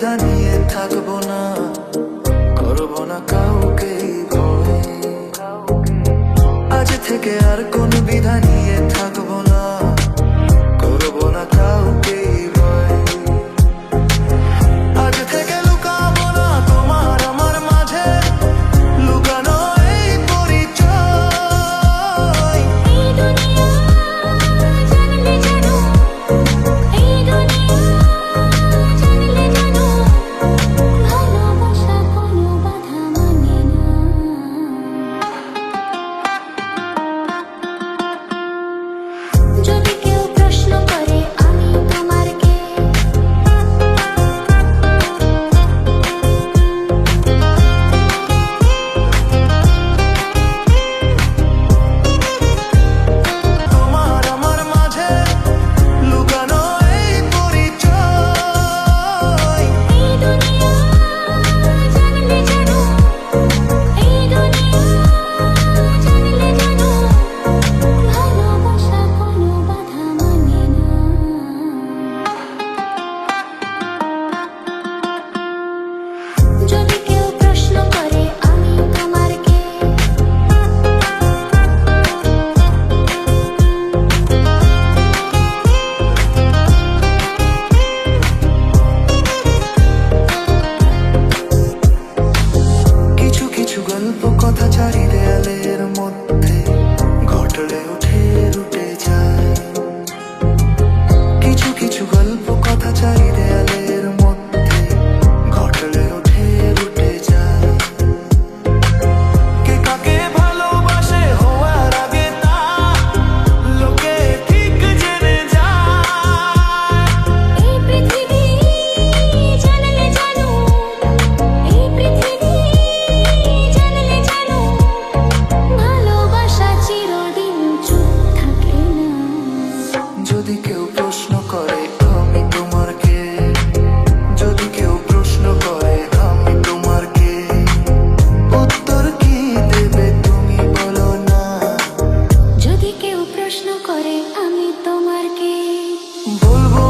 দ্বিধা নিয়ে থাকবো না, করবো না কাউকে ভয়। আজ থেকে আর কোন বিধা নিয়ে থাকবো না, করবো না কাউকে ভয়। আজ থেকে লুকাবো না তোমার আমার মাঝে, লুকানো এই পরিচয়। এই দুনিয়া জানলে জানো, এই দুনিয়া জানলে জানো, ভালোবাসা কোনো বাধা মানে না। যদি কেউ প্রশ্ন করে আমি তোমার কে, তোমার আমার মাঝে লুকানো এই পরিচয়। এই দুনিয়া জানলে জানো, এই দুনিয়া জানলে জানো, ভালোবাসা কোনো বাধা মানে না। যদি কেউ প্রশ্ন করে আমি তোমার কে, কিছু কিছু গল্প কথা চারি দেয়ালের মধ্যে ঘটলে উঠে রুটে যায়। কিছু কিছু গল্প কথা চারি দেয়ালের মধ্যে ঘটলে উঠে রুটে যায়। কে কাকে ভালোবাসে হওয়ার আগে তা লোকে ঠিক জেনে যায়। এই পৃথিবী জানলে জানো, এই পৃথিবী জানলে জানো, ভালোবাসা চিরদিন চুপ থাকে না। যদি কেউ প্রশ্ন করে আমি তোমার কে, যদি কেউ প্রশ্ন করে আমি তোমার কে, উত্তর কি দেবে তুমি বলো না। যদি কেউ প্রশ্ন করে আমি তোমার কে, বলবো